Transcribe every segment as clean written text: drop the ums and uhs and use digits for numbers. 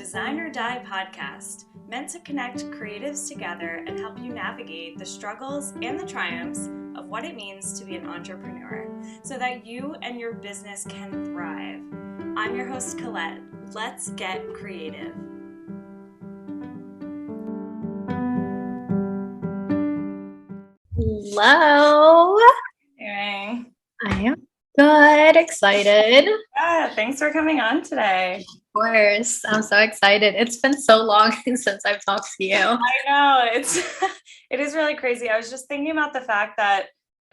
Design or Die podcast, meant to connect creatives together and help you navigate the struggles and the triumphs of what it means to be an entrepreneur so that you and your business can thrive. I'm your host, Colette. Let's get creative. Hello. Hey. I am good. Excited. Yeah, thanks for coming on today. Of course. I'm so excited. It's been so long since I've talked to you. I know. It is really crazy. I was just thinking about the fact that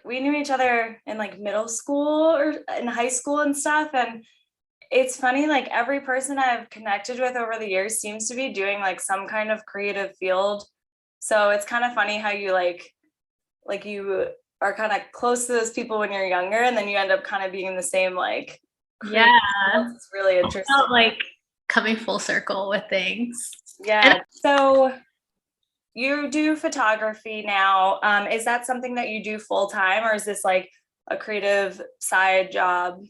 we knew each other in like middle school or in high school and stuff. And it's funny, like every person I've connected with over the years seems to be doing like some kind of creative field. So it's kind of funny how you like you are kind of close to those people when you're younger, and then you end up kind of being in the same like Yeah. field. It's really interesting. I felt like coming full circle with things. Yeah. So you do photography now. Is that something that you do full time, or is this like a creative side job?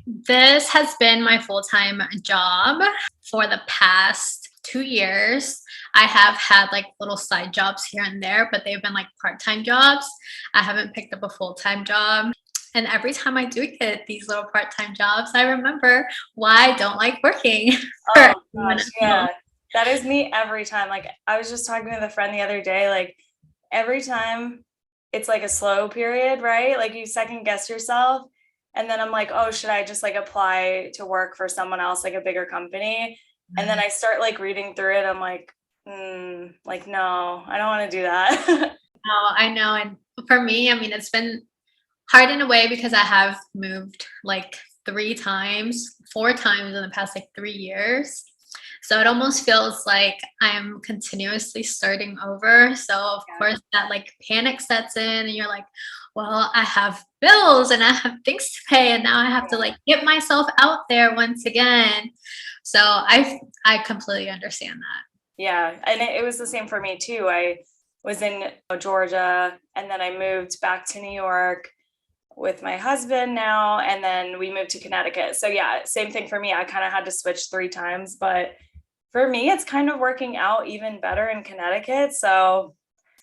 This has been my full-time job for the past 2 years. I have had like little side jobs here and there, but they've been like part-time jobs. I haven't picked up a full-time job. And every time I do get these little part-time jobs, I remember why I don't like working. Oh gosh, yeah. That is me every time. Like I was just talking with a friend the other day, like every time it's like a slow period, right? Like you second guess yourself. And then I'm like, oh, should I just like apply to work for someone else, like a bigger company? And then I start like reading through it. I'm like, like, no, I don't want to do that. No, I know. And for me, I mean, it's been hard in a way because I have moved like 4 times in the past like 3 years. So it almost feels like I'm continuously starting over. So of course that like panic sets in and you're like, well, I have bills and I have things to pay and now I have to like get myself out there once again. So I completely understand that. Yeah. And it was the same for me too. I was in Georgia and then I moved back to New York with my husband now. And then we moved to Connecticut. So yeah, same thing for me. I kind of had to switch 3 times, but for me, it's kind of working out even better in Connecticut. So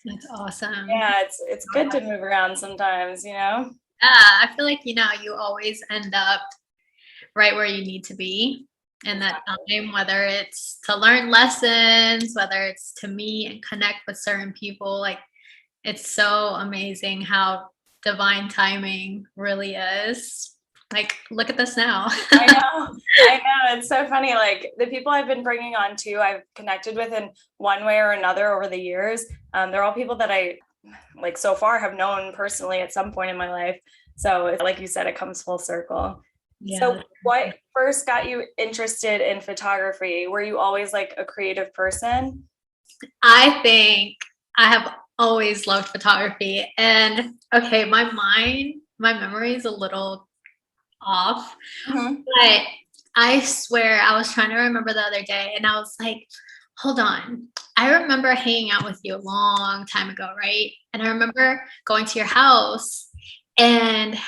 that's awesome. Yeah, it's good to move around sometimes, you know? Yeah, I feel like, you always end up right where you need to be in that time, whether it's to learn lessons, whether it's to meet and connect with certain people. Like, it's so amazing how divine timing really is. Like, look at this now. I know. It's so funny. Like the people I've been bringing on too, I've connected with in one way or another over the years. They're all people that I like so far have known personally at some point in my life. So like you said, it comes full circle. Yeah. So what first got you interested in photography? Were you always like a creative person? I think I have always loved photography. And okay, my memory is a little off, but I swear I was trying to remember the other day and I was like, hold on, I remember hanging out with you a long time ago, right? And I remember going to your house and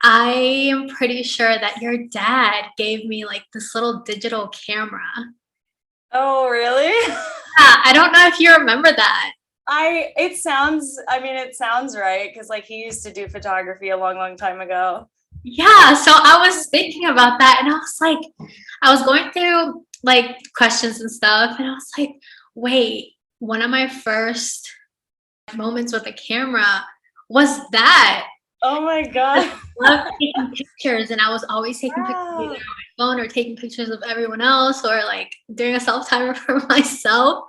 I am pretty sure that your dad gave me like this little digital camera. Oh, really? Yeah, I don't know if you remember that. It sounds right, because like he used to do photography a long time ago. Yeah, so I was thinking about that and I was like, I was going through like questions and stuff and I was like, wait, one of my first moments with the camera was that. Oh my God. I love taking pictures and I was always taking pictures either on my phone or taking pictures of everyone else or like doing a self-timer for myself.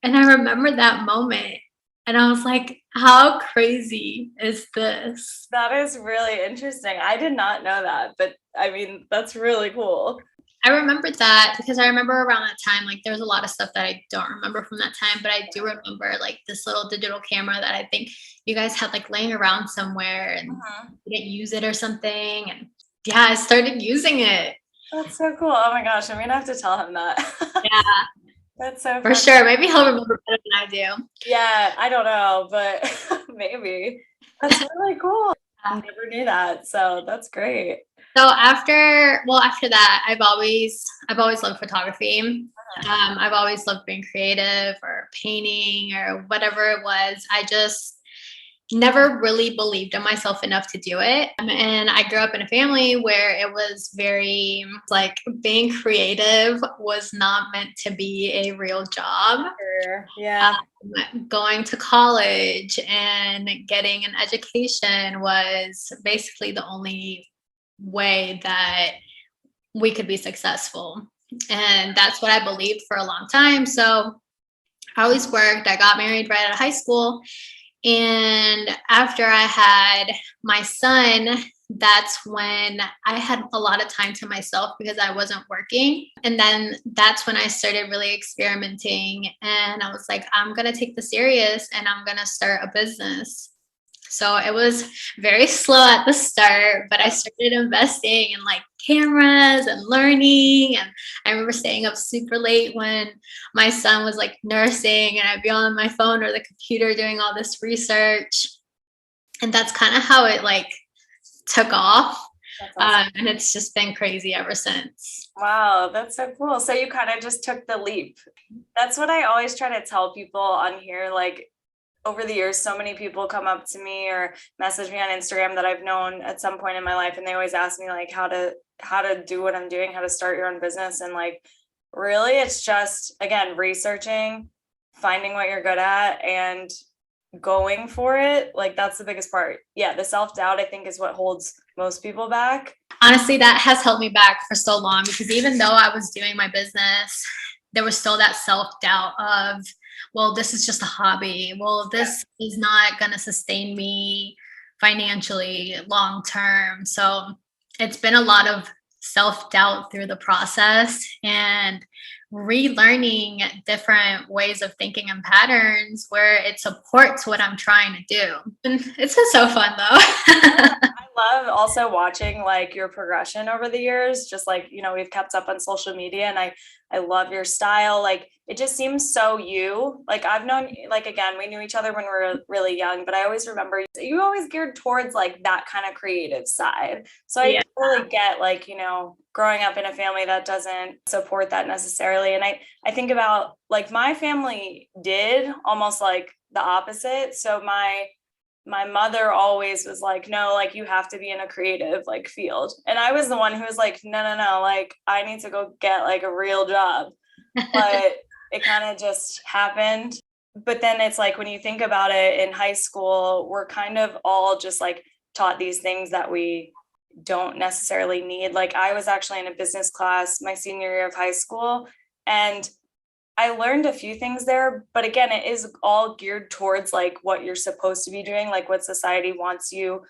And I remember that moment. And I was like, how crazy is this? That is really interesting. I did not know that, but I mean, that's really cool. I remember that because I remember around that time, like there was a lot of stuff that I don't remember from that time, but I do remember like this little digital camera that I think you guys had like laying around somewhere and you didn't use it or something. And yeah, I started using it. That's so cool. Oh my gosh, I'm going to have to tell him that. Yeah. That's so for sure. Maybe he'll remember better than I do. Yeah, I don't know, but maybe. That's really cool. I never knew that. So that's great. So after that, I've always loved photography. I've always loved being creative or painting or whatever it was. I just never really believed in myself enough to do it. And I grew up in a family where it was very like being creative was not meant to be a real job. Sure. Yeah. Going to college and getting an education was basically the only way that we could be successful. And that's what I believed for a long time. So I always worked. I got married right out of high school. And after I had my son, that's when I had a lot of time to myself because I wasn't working. And then that's when I started really experimenting. And I was like, I'm going to take this serious and I'm going to start a business. So it was very slow at the start, but I started investing in like cameras and learning. And I remember staying up super late when my son was like nursing, and I'd be on my phone or the computer doing all this research. And that's kind of how it like took off. That's awesome. And it's just been crazy ever since. Wow, that's so cool. So you kind of just took the leap. That's what I always try to tell people on here. Like, over the years, so many people come up to me or message me on Instagram that I've known at some point in my life, and they always ask me like how to do what I'm doing, how to start your own business. And like, really, it's just, again, researching, finding what you're good at and going for it. Like, that's the biggest part. Yeah, the self-doubt, I think, is what holds most people back. Honestly, that has held me back for so long, because even though I was doing my business, there was still that self-doubt of, well, this is just a hobby. Well, this is not going to sustain me financially long term. So it's been a lot of self-doubt through the process and relearning different ways of thinking and patterns where it supports what I'm trying to do. And it's been so fun though. I love also watching like your progression over the years. Just like, we've kept up on social media, and I love your style. Like, it just seems so you. Like, I've known, like, again, we knew each other when we were really young, but I always remember you always geared towards like that kind of creative side. So I really get like, growing up in a family that doesn't support that necessarily. And I think about like my family did almost like the opposite. So my mother always was like, no, like, you have to be in a creative like field. And I was the one who was like, no, like, I need to go get like a real job. But it kind of just happened. But then it's like, when you think about it, in high school, we're kind of all just like taught these things that we don't necessarily need. Like, I was actually in a business class my senior year of high school, and I learned a few things there, but again, it is all geared towards like what you're supposed to be doing, like what society wants you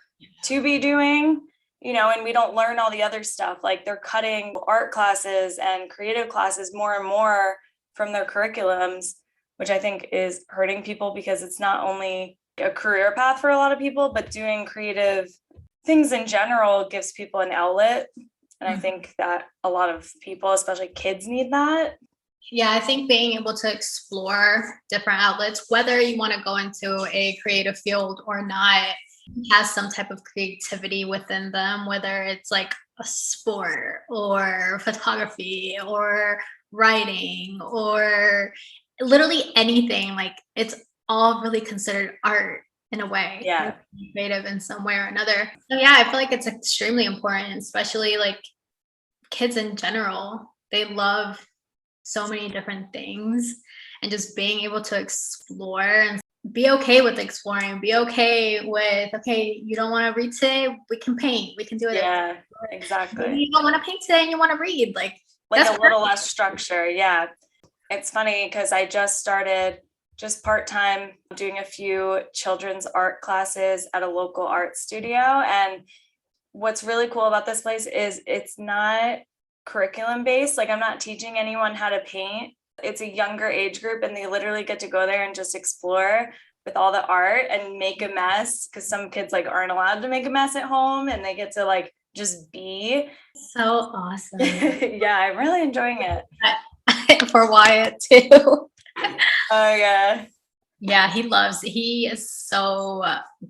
to be doing, and we don't learn all the other stuff. Like, they're cutting art classes and creative classes more and more from their curriculums, which I think is hurting people, because it's not only a career path for a lot of people, but doing creative things in general gives people an outlet. And I think that a lot of people, especially kids, need that. Yeah, I think being able to explore different outlets, whether you want to go into a creative field or not, has some type of creativity within them, whether it's like a sport or photography or writing or literally anything. Like, it's all really considered art in a way. Yeah. Creative in some way or another. So yeah, I feel like it's extremely important, especially like kids in general. They love so many different things, and just being able to explore and be okay with exploring, be okay with, okay, you don't want to read today, we can paint, we can do it. Yeah, exactly. Maybe you don't want to paint today and you want to read, like a little less structure. Yeah. It's funny because I just started just part-time doing a few children's art classes at a local art studio. And what's really cool about this place is it's not curriculum based. Like, I'm not teaching anyone how to paint. It's a younger age group, and they literally get to go there and just explore with all the art and make a mess, because some kids like aren't allowed to make a mess at home, and they get to like just be. So awesome. Yeah, I'm really enjoying it. For Wyatt too. Oh yeah. Yeah, he is so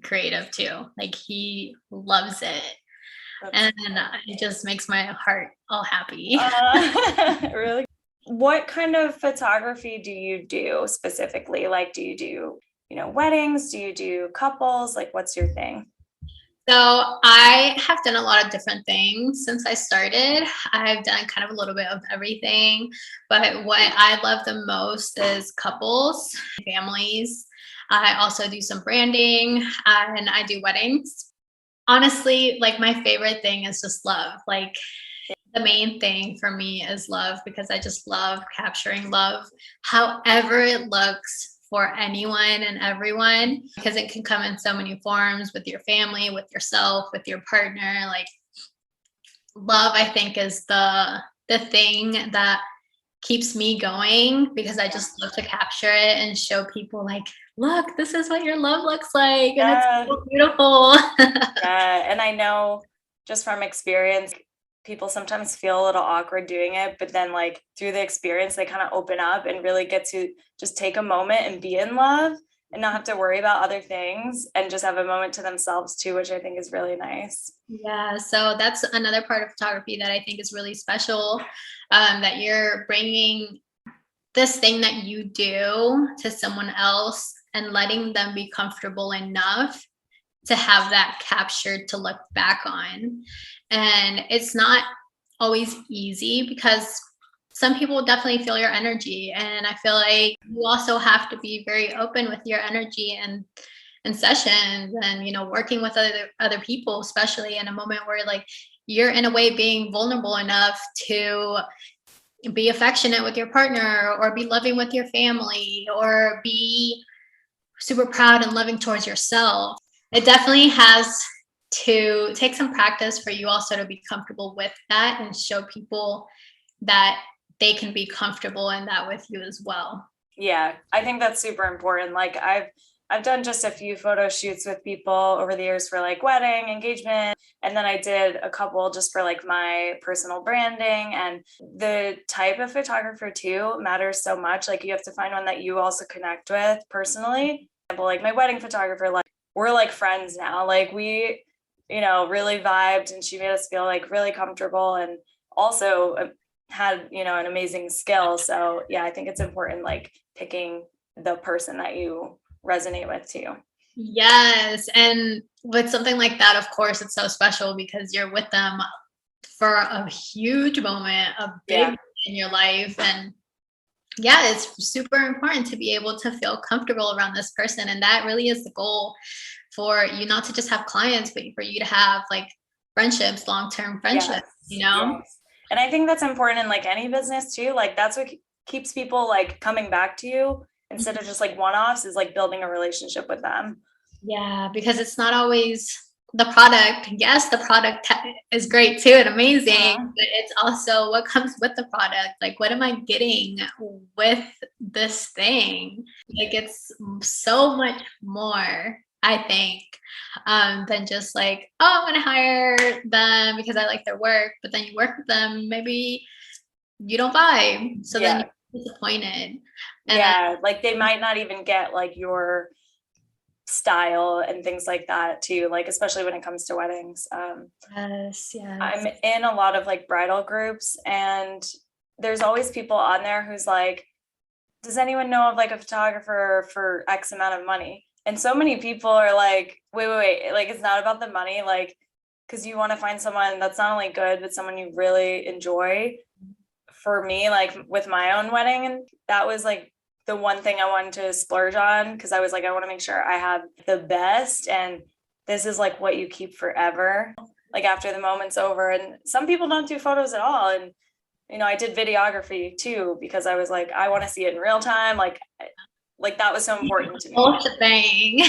creative too. Like, he loves it. That's and it just makes my heart all happy. really. What kind of photography do you do specifically? Like, do you do, weddings? Do you do couples? Like, what's your thing? So I have done a lot of different things since I started. I've done kind of a little bit of everything, but what I love the most is couples, families. I also do some branding and I do weddings. Honestly, like my favorite thing is just love. Like the main thing for me is love because I just love capturing love, however it looks for anyone and everyone, because it can come in so many forms with your family, with yourself, with your partner. Like love, I think, is the thing that keeps me going because I just love to capture it and show people like, look, this is what your love looks like. And it's Yeah. so beautiful. Yeah. And I know just from experience, people sometimes feel a little awkward doing it, but then like through the experience, they kind of open up and really get to just take a moment and be in love and not have to worry about other things and just have a moment to themselves too, which I think is really nice. Yeah, so that's another part of photography that I think is really special, that you're bringing this thing that you do to someone else and letting them be comfortable enough to have that captured to look back on. And it's not always easy because some people definitely feel your energy. And I feel like you also have to be very open with your energy and sessions and working with other people, especially in a moment where like you're in a way being vulnerable enough to be affectionate with your partner or be loving with your family or be super proud and loving towards yourself. It definitely has to take some practice for you also to be comfortable with that and show people that they can be comfortable in that with you as well. Yeah, I think that's super important. Like I've done just a few photo shoots with people over the years for like wedding, engagement, and then I did a couple just for like my personal branding. And the type of photographer too matters so much. Like you have to find one that you also connect with personally. For example, like my wedding photographer, like we're like friends now. Like we, really vibed and she made us feel like really comfortable and also had, an amazing skill. So yeah, I think it's important like picking the person that you resonate with too. Yes. And with something like that, of course, it's so special because you're with them for a huge moment, a big in your life. And yeah, it's super important to be able to feel comfortable around this person. And that really is the goal for you not to just have clients, but for you to have like friendships, long-term friendships, Yes. And I think that's important in like any business too. Like that's what keeps people like coming back to you instead of just like one-offs is like building a relationship with them. Yeah, because it's not always the product. Yes, the product is great too and amazing, but it's also what comes with the product. Like, what am I getting with this thing? Like, it's so much more, I think, than just like, oh, I'm gonna hire them because I like their work. But then you work with them, maybe you don't buy, so then you're disappointed. And like they might not even get like your style and things like that too, like especially when it comes to weddings. yes. I'm in a lot of like bridal groups and there's always people on there who's like, does anyone know of like a photographer for X amount of money? And so many people are like, wait, like it's not about the money, like because you want to find someone that's not only good but someone you really enjoy. For me, like with my own wedding, and that was like the one thing I wanted to splurge on because I was like, I want to make sure I have the best and this is like what you keep forever, like after the moment's over. And some people don't do photos at all. And, I did videography too because I was like, I want to see it in real time. Like that was so important to me. Whole thing.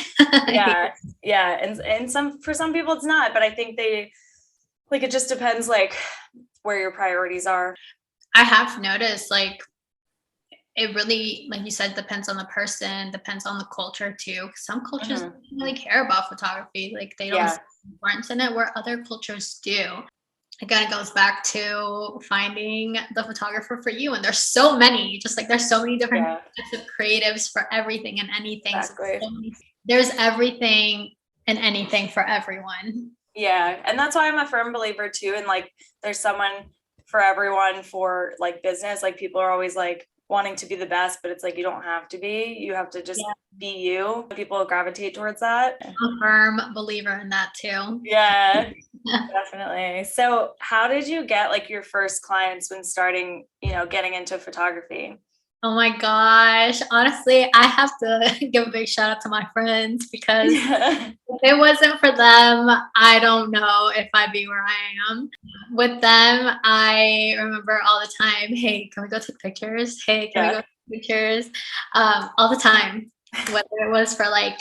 Yeah. And for some people it's not, but I think they like it just depends like where your priorities are. I have noticed like it really, like you said, depends on the person, depends on the culture too. Some cultures don't really care about photography. Like they don't see the importance in it where other cultures do. It kind of goes back to finding the photographer for you. And there's so many, just like there's so many different types of creatives for everything and anything. Exactly. So there's everything and anything for everyone. Yeah. And that's why I'm a firm believer too. And like, there's someone for everyone for like business. Like, people are always like wanting to be the best, but it's like, you don't have to be. You have to just Yeah. be you. People gravitate towards that. I'm a firm believer in that too. Yeah, definitely. So, how did you get like your first clients when starting, getting into photography? Oh my gosh. Honestly, I have to give a big shout out to my friends because Yeah. if it wasn't for them, I don't know if I'd be where I am. With them, I remember all the time, hey, can we go take pictures? Hey, can we go Yeah. take pictures? All the time, whether it was for like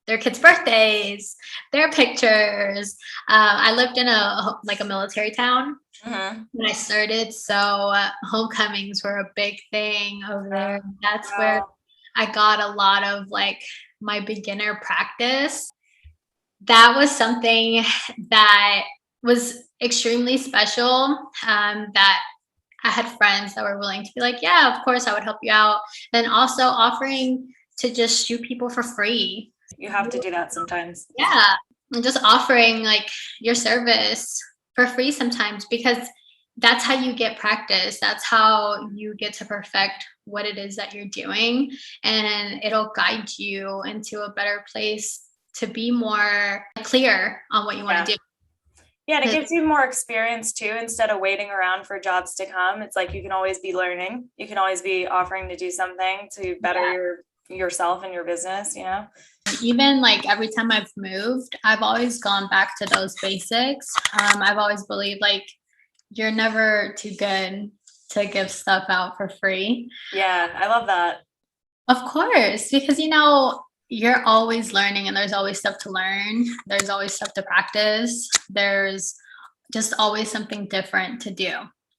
their kids' birthdays, their pictures. I lived in a military town Mhm. when I started, so homecomings were a big thing over there. That's where Wow. I got a lot of like my beginner practice. That was something that was extremely special. That I had friends that were willing to be like, yeah, of course, I would help you out. Then also offering to just shoot people for free. You have to do that sometimes. Yeah. And just offering like your service for free sometimes because that's how you get practice. That's how you get to perfect what it is that you're doing. And it'll guide you into a better place to be more clear on what you want Yeah. to do. Yeah, and it gives you more experience too, instead of waiting around for jobs to come. It's like you can always be learning. You can always be offering to do something to better yourself and your business, Even like every time I've moved, I've always gone back to those basics. I've always believed like you're never too good to give stuff out for free. Yeah, I love that. Of course, because you're always learning and there's always stuff to learn. There's always stuff to practice. There's just always something different to do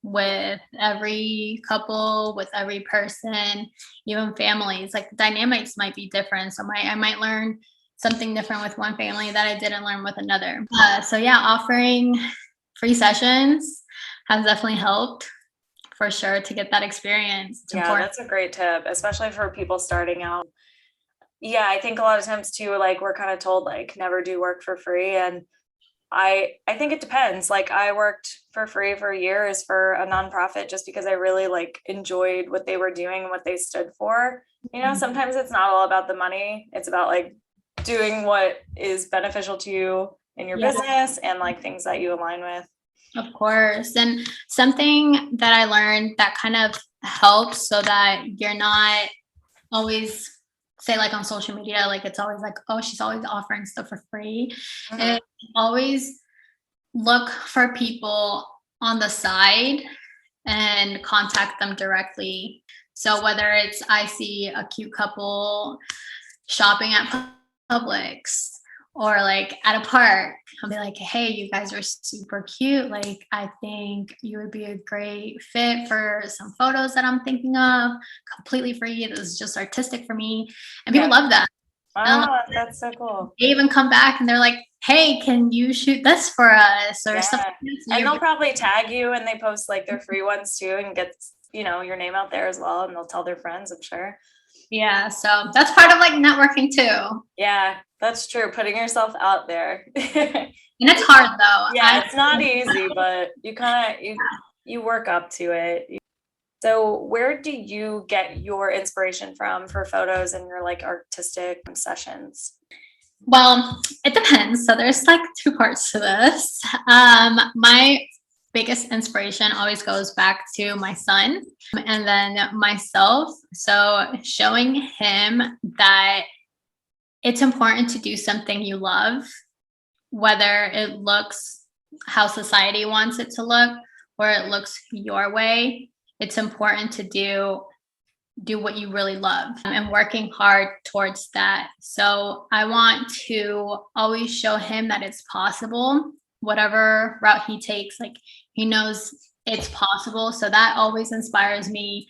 with every couple, with every person, even families. Like the dynamics might be different. So I might learn something different with one family that I didn't learn with another. So yeah, offering free sessions has definitely helped for sure to get that experience. It's Yeah, important. that's a great tip, especially for people starting out. Yeah, I think a lot of times too, like we're kind of told like never do work for free. And I think it depends. Like, I worked for free for years for a nonprofit just because I really like enjoyed what they were doing and what they stood for. Sometimes it's not all about the money. It's about like doing what is beneficial to you in your Yeah. business and like things that you align with. Of course. And something that I learned that kind of helps so that you're not always say like on social media, like it's always like, oh, she's always offering stuff for free. Mhm. And always look for people on the side and contact them directly. So whether it's I see a cute couple shopping at Publix or like at a park, I'll be like, hey, you guys are super cute. Like, I think you would be a great fit for some photos that I'm thinking of, completely free. This is just artistic for me. And people Yeah. love that. And Wow, that's so cool. they even come back and they're like, hey, can you shoot this for us or Yeah. something? So And you're they'll probably tag you and they post like their free ones too and get, your name out there as well. And they'll tell their friends, I'm sure. yeah. So that's part of like networking too. Yeah, that's true. Putting yourself out there. And it's hard though. Yeah, it's not easy, but you work up to it. So where do you get your inspiration from for photos and your like artistic sessions? Well, it depends. So there's like two parts to this. My biggest inspiration always goes back to my son and then myself. So showing him that it's important to do something you love, whether it looks how society wants it to look or it looks your way. It's important to do what you really love and working hard towards that. So I want to always show him that it's possible, whatever route he takes, like he knows it's possible. So that always inspires me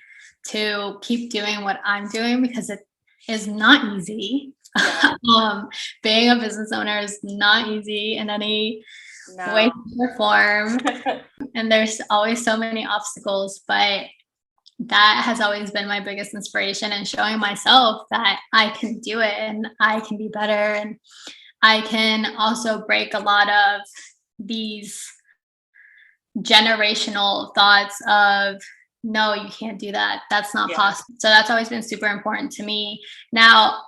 to keep doing what I'm doing because it is not easy. Yeah. Being a business owner is not easy in any way, No. shape, or form. And there's always so many obstacles, but that has always been my biggest inspiration and showing myself that I can do it and I can be better and I can also break a lot of these generational thoughts of, no, you can't do that. That's not possible. So that's always been super important to me. Now,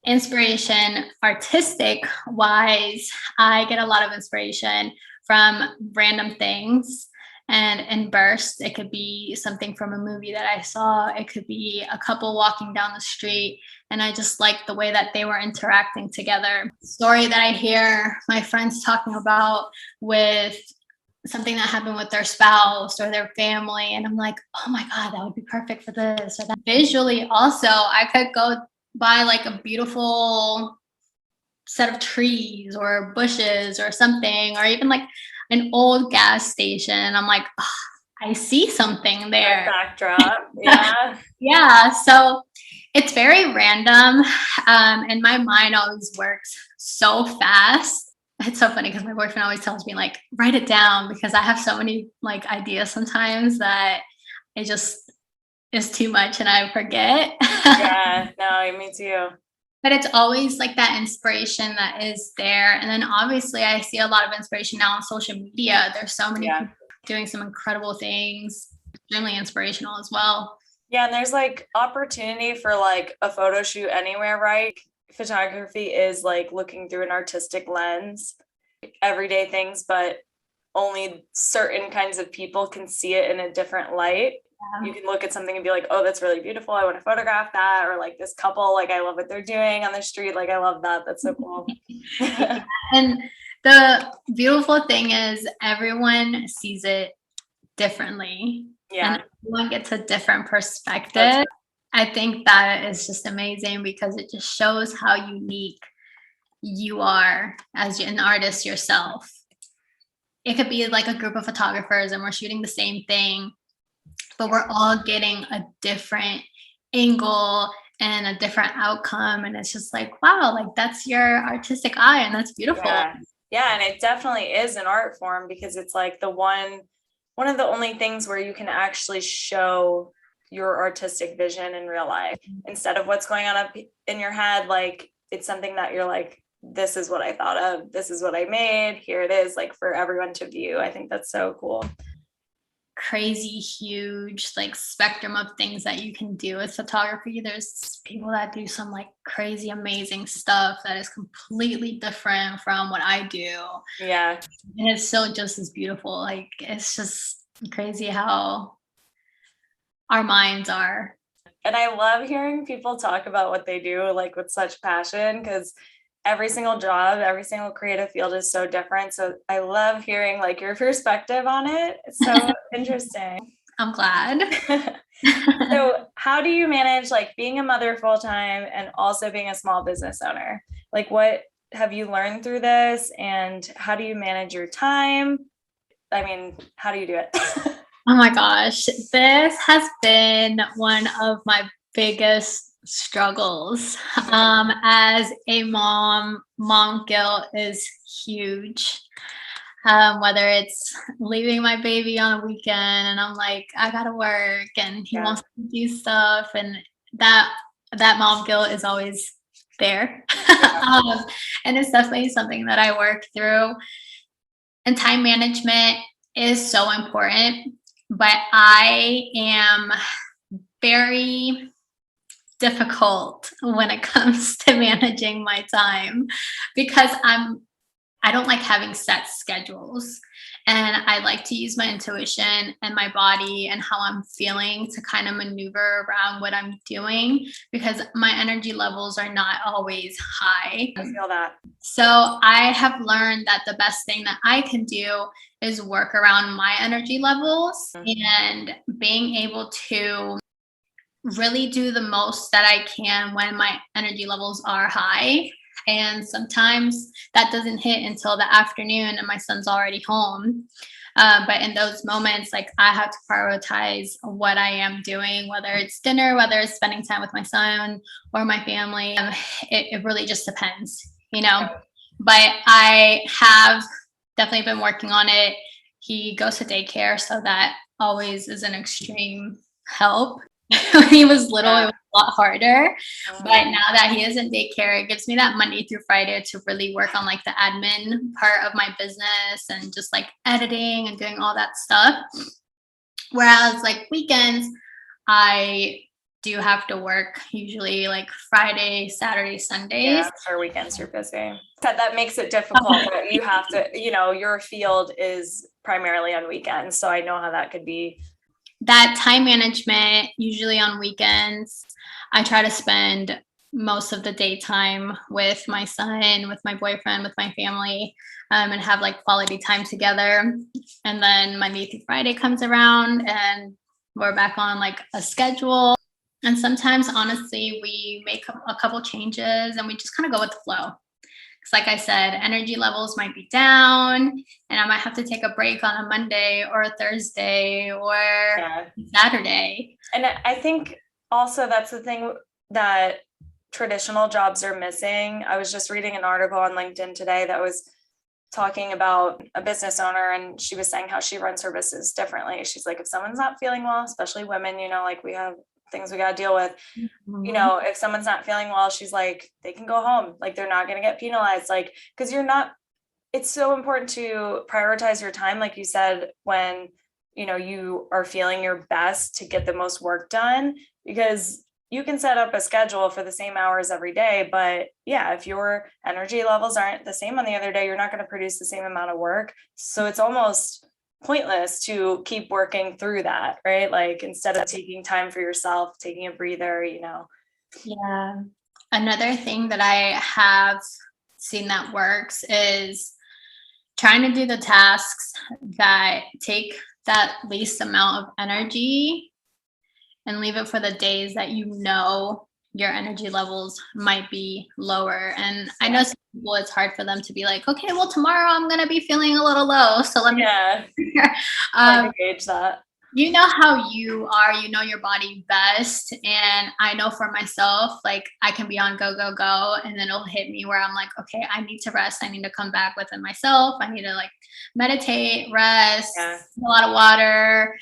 inspiration, artistic wise, I get a lot of inspiration from random things and in bursts. It could be something from a movie that I saw, it could be a couple walking down the street, and I just like the way that they were interacting together. Story that I hear my friends talking about with something that happened with their spouse or their family, and I'm like, oh my god, that would be perfect for this or that. Visually also, I could go buy like a beautiful set of trees or bushes or something, or even like an old gas station. I'm like, oh, I see something there. Backdrop. Yeah. Yeah. So it's very random. And my mind always works so fast. It's so funny because my boyfriend always tells me, like, write it down, because I have so many like ideas sometimes that it just is too much and I forget. Yeah. No, me too. But it's always like that inspiration that is there. And then obviously I see a lot of inspiration now on social media. There's so many people doing some incredible things, extremely inspirational as well. Yeah, and there's like opportunity for like a photo shoot anywhere, right? Photography is like looking through an artistic lens, everyday things, but only certain kinds of people can see it in a different light. You can look at something and be like, oh, that's really beautiful, I want to photograph that. Or like this couple, like I love what they're doing on the street, like I love that, that's so cool. And the beautiful thing is everyone sees it differently. And everyone gets a different perspective. I think that is just amazing because it just shows how unique you are as an artist yourself. It could be like a group of photographers and we're shooting the same thing, but we're all getting a different angle and a different outcome. And it's just like, wow, like that's your artistic eye and that's beautiful. Yeah, and it definitely is an art form because it's like the one of the only things where you can actually show your artistic vision in real life instead of what's going on up in your head. Like it's something that you're like, this is what I thought of, this is what I made, here it is, like for everyone to view. I think that's so cool. Crazy huge like spectrum of things that you can do with photography. There's people that do some like crazy amazing stuff that is completely different from what I do. Yeah, and it's still just as beautiful. Like it's just crazy how our minds are. And I love hearing people talk about what they do like with such passion, because every single job, every single creative field is so different. So I love hearing like your perspective on it. It's so interesting. I'm glad. So how do you manage like being a mother full-time and also being a small business owner? Like what have you learned through this and how do you manage your time? I mean, how do you do it? Oh my gosh, this has been one of my biggest struggles. As a mom guilt is huge. Whether it's leaving my baby on a weekend and I'm like, I gotta work and he wants to do stuff, and that mom guilt is always there. And it's definitely something that I work through. And time management is so important, but I am very difficult when it comes to managing my time because I don't like having set schedules, and I like to use my intuition and my body and how I'm feeling to kind of maneuver around what I'm doing because my energy levels are not always high. I feel that. So I have learned that the best thing that I can do is work around my energy levels and being able to really do the most that I can when my energy levels are high. And sometimes that doesn't hit until the afternoon and my son's already home. But in those moments, like I have to prioritize what I am doing, whether it's dinner, whether it's spending time with my son or my family. It really just depends, you know. But I have definitely been working on it. He goes to daycare, so that always is an extreme help. When he was little, it was a lot harder. But Mhm. now that he is in daycare, it gives me that Monday through Friday to really work on like the admin part of my business and just like editing and doing all that stuff. Whereas like weekends, I do have to work usually like Friday, Saturday, Yeah, Sundays. I'm sure weekends you're busy. That makes it difficult, but you have to, your field is primarily on weekends, so I know how that could be. That time management, usually on weekends, I try to spend most of the daytime with my son, with my boyfriend, with my family, and have like quality time together. And then Monday through Friday comes around and we're back on like a schedule. And sometimes, honestly, we make a couple changes and we just kind of go with the flow. Because, like I said, energy levels might be down, and I might have to take a break on a Monday or a Thursday or Yeah. Saturday. And I think also that's the thing that traditional jobs are missing. I was just reading an article on LinkedIn today that was talking about a business owner, and she was saying how she runs her business differently. She's like, if someone's not feeling well, especially women, like we have things we got to deal with. Mhm. If someone's not feeling well, she's like, they can go home. Like they're not going to get penalized. Like, because it's so important to prioritize your time, like you said, when you are feeling your best to get the most work done, because you can set up a schedule for the same hours every day, but yeah, if your energy levels aren't the same on the other day, you're not going to produce the same amount of work. So it's almost pointless to keep working through that, right? Like instead of taking time for yourself, taking a breather. Yeah. Another thing that I have seen that works is trying to do the tasks that take that least amount of energy and leave it for the days that your energy levels might be lower. And I know some people, it's hard for them to be like, okay, well, tomorrow I'm going to be feeling a little low. So let me, Yeah, hard um, to gauge that. you know how you are, you know your body best. And I know for myself, like I can be on go, go, go. And then it'll hit me where I'm like, okay, I need to rest. I need to come back within myself. I need to like meditate, rest, Yeah. a lot of water,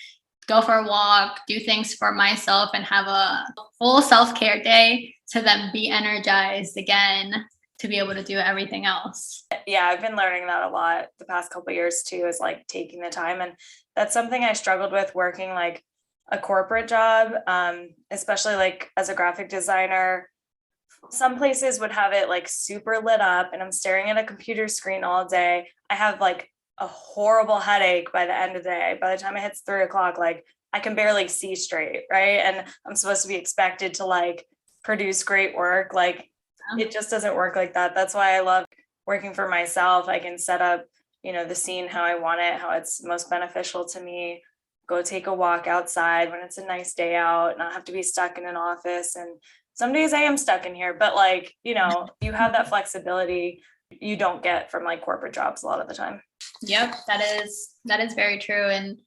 go for a walk, do things for myself, and have a full self care day to then be energized again to be able to do everything else. Yeah, I've been learning that a lot the past couple of years too, is like taking the time. And that's something I struggled with working like a corporate job, especially like as a graphic designer. Some places would have it like super lit up and I'm staring at a computer screen all day. I have like a horrible headache by the end of the day. By the time it hits 3 o'clock, like I can barely see straight, right? And I'm supposed to be expected to like produce great work. Like it just doesn't work like that. That's why I love working for myself. I can set up, the scene how I want it, how it's most beneficial to me. Go take a walk outside when it's a nice day out, not have to be stuck in an office. And some days I am stuck in here, but like, you have that flexibility you don't get from like corporate jobs a lot of the time. Yep, that is very true. And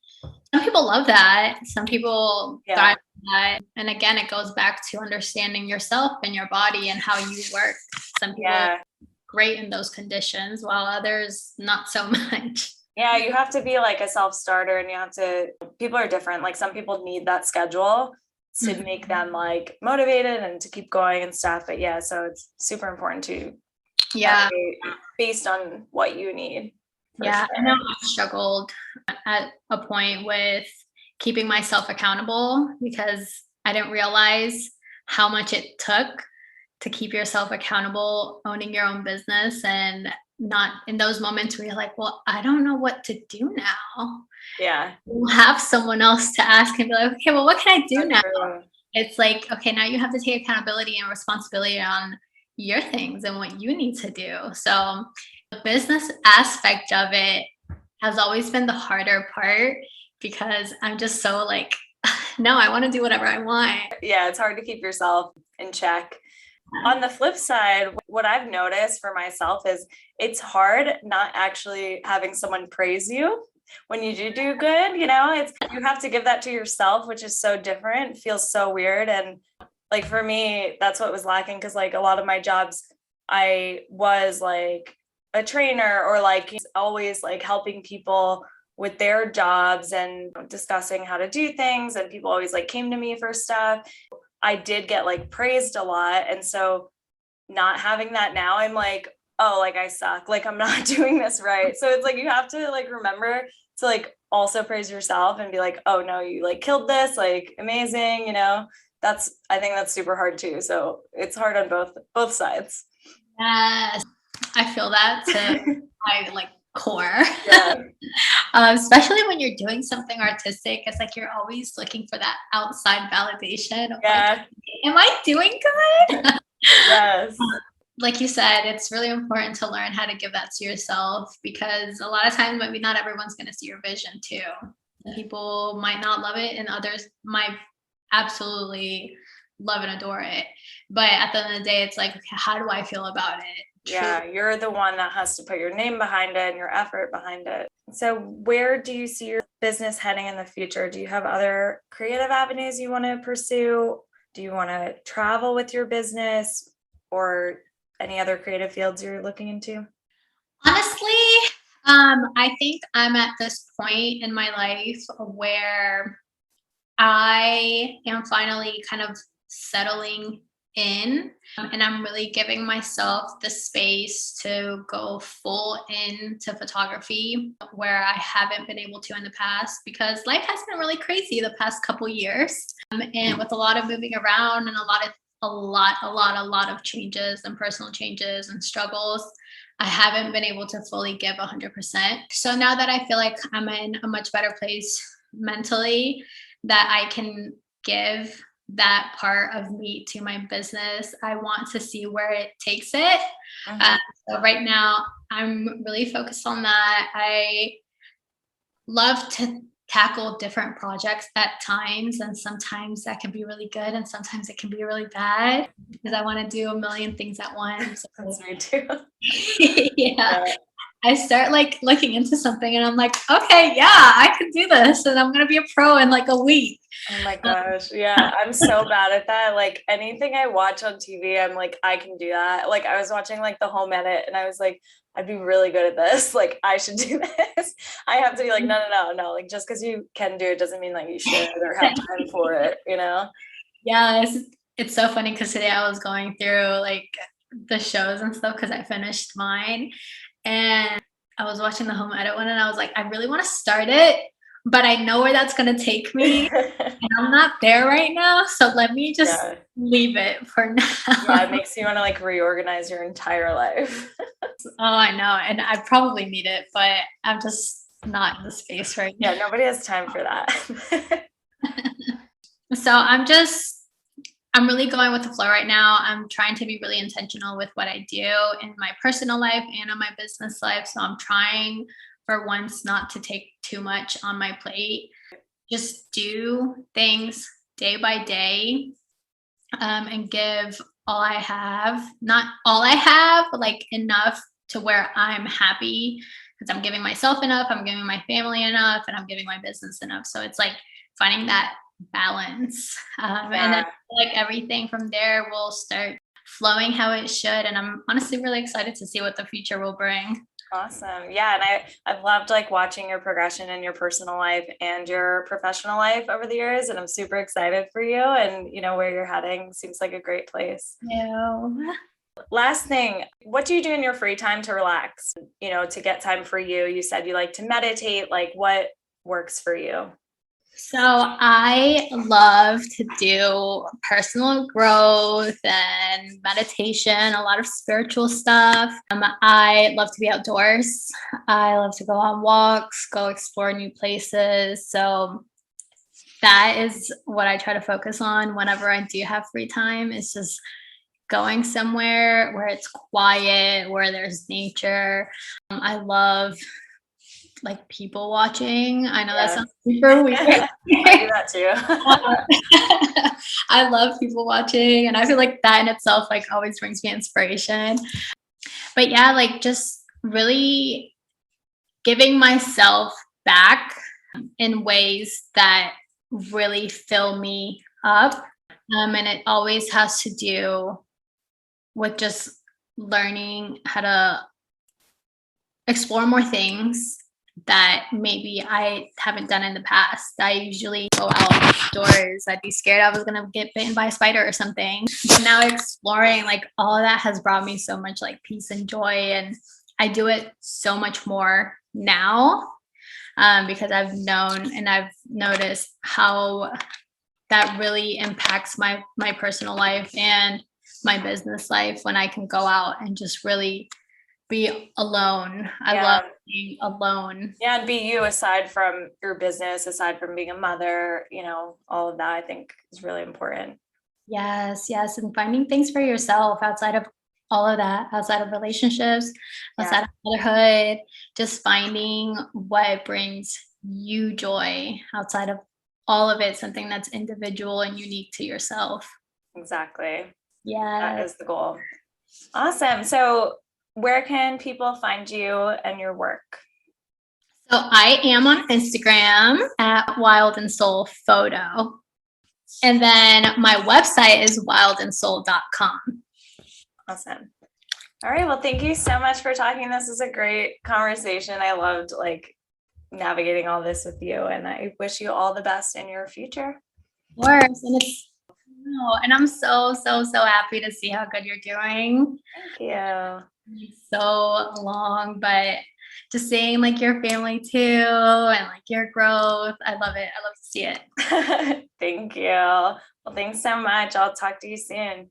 some people love that. Some people Yeah. thrive on that. And again, it goes back to understanding yourself and your body and how you work. Some people are Yeah. great in those conditions, while others not so much. Yeah. You have to be like a self-starter and people are different. Like some people need that schedule to make them like motivated and to keep going and stuff. But yeah, so it's super important to Yeah. based on what you need. Yeah. Sure. I know I struggled at a point with keeping myself accountable because I didn't realize how much it took to keep yourself accountable, owning your own business, and not in those moments where you're like, well, I don't know what to do now. Yeah. You'll have someone else to ask and be like, okay, well, what can I do now? True. It's like, okay, now you have to take accountability and responsibility on your things and what you need to do. So the business aspect of it has always been the harder part because I'm just so like, no, I want to do whatever I want. Yeah, it's hard to keep yourself in check. On the flip side, what I've noticed for myself is it's hard not actually having someone praise you when you do good. It's you have to give that to yourself, which is so different. It feels so weird. And like for me, that's what was lacking because like a lot of my jobs, I was like a trainer or like always like helping people with their jobs and discussing how to do things. And people always like came to me for stuff. I did get like praised a lot. And so not having that now, I'm like, oh, like I suck. Like I'm not doing this right. So it's like you have to like remember to like also praise yourself and be like, oh no, you like killed this, like amazing, you know. I think that's super hard too. So it's hard on both sides. Yes, I feel that to my like core. Yeah. Especially when you're doing something artistic, it's like you're always looking for that outside validation of Yeah. like, am I doing good? Yes. Like you said, it's really important to learn how to give that to yourself, because a lot of times maybe not everyone's going to see your vision too. People might not love it and others might absolutely love and adore it. But at the end of the day, it's like, okay, how do I feel about it? Yeah, you're the one that has to put your name behind it and your effort behind it. So where do you see your business heading in the future? Do you have other creative avenues you want to pursue? Do you want to travel with your business, or any other creative fields you're looking into? Honestly, I think I'm at this point in my life where I am finally kind of settling in, and I'm really giving myself the space to go full into photography where I haven't been able to in the past, because life has been really crazy the past couple years, and with a lot of moving around and a lot of changes and personal changes and struggles, I haven't been able to fully give 100%. So now that I feel like I'm in a much better place mentally, that I can give that part of me to my business, I want to see where it takes it. So right now, I'm really focused on that. I love to tackle different projects at times, and sometimes that can be really good and sometimes it can be really bad because I want to do a million things at once. That's me too. Yeah. I start like looking into something and I'm like, okay, yeah, I can do this and I'm gonna be a pro in like a week. Oh my gosh. Yeah, I'm so bad at that. Like anything I watch on TV, I'm like, I can do that. Like I was watching like the home edit and I was like, I'd be really good at this. Like I should do this. I have to be like, no. Like just because you can do it doesn't mean like you should or have time for it, you know? Yeah, it's so funny because today I was going through like the shows and stuff because I finished mine. And I was watching the home edit one and I was like, I really want to start it, but I know where that's going to take me. And I'm not there right now. So let me just leave it for now. Yeah, it makes you want to like reorganize your entire life. Oh, I know. And I probably need it, but I'm just not in the space right now. Yeah, nobody has time for that. So I'm really going with the flow right now. I'm trying to be really intentional with what I do in my personal life and in my business life. So I'm trying for once not to take too much on my plate. Just do things day by day, and give all I have. Not all I have, but like enough to where I'm happy because I'm giving myself enough, I'm giving my family enough, and I'm giving my business enough. So it's like finding that balance, and then like everything from there will start flowing how it should, and I'm honestly really excited to see what the future will bring. Awesome. Yeah, and I've loved like watching your progression in your personal life and your professional life over the years, and I'm super excited for you, and you know where you're heading seems like a great place. Yeah. Last thing, what do you do in your free time to relax, you know, to get time for you? You said you like to meditate. Like what works for you? So I love to do personal growth and meditation, a lot of spiritual stuff. I love to be outdoors. I love to go on walks, go explore new places. So that is what I try to focus on whenever I do have free time. It's just going somewhere where it's quiet, where there's nature. I love like people watching. I know that sounds super weird. I do that too. I love people watching, and I feel like that in itself like always brings me inspiration. But yeah, like just really giving myself back in ways that really fill me up. And it always has to do with just learning how to explore more things that maybe I haven't done in the past. I usually go outdoors. I'd be scared I was gonna get bitten by a spider or something. But now exploring, like, all of that has brought me so much like peace and joy, and I do it so much more now because I've known and I've noticed how that really impacts my personal life and my business life when I can go out and just really be alone. I love being alone. Yeah, and be you aside from your business, aside from being a mother, all of that I think is really important. Yes, yes. And finding things for yourself outside of all of that, outside of relationships, outside of motherhood, just finding what brings you joy outside of all of it, something that's individual and unique to yourself. Exactly. Yeah. That is the goal. Awesome. So where can people find you and your work? So I am on Instagram at Wild and Soul Photo. And then my website is wildandsoul.com. Awesome. All right. Well, thank you so much for talking. This is a great conversation. I loved navigating all this with you, and I wish you all the best in your future. Of course. And I'm so happy to see how good you're doing. Thank you. So long, but just seeing like your family too and like your growth. I love it. I love to see it. Thank you. Well, thanks so much. I'll talk to you soon.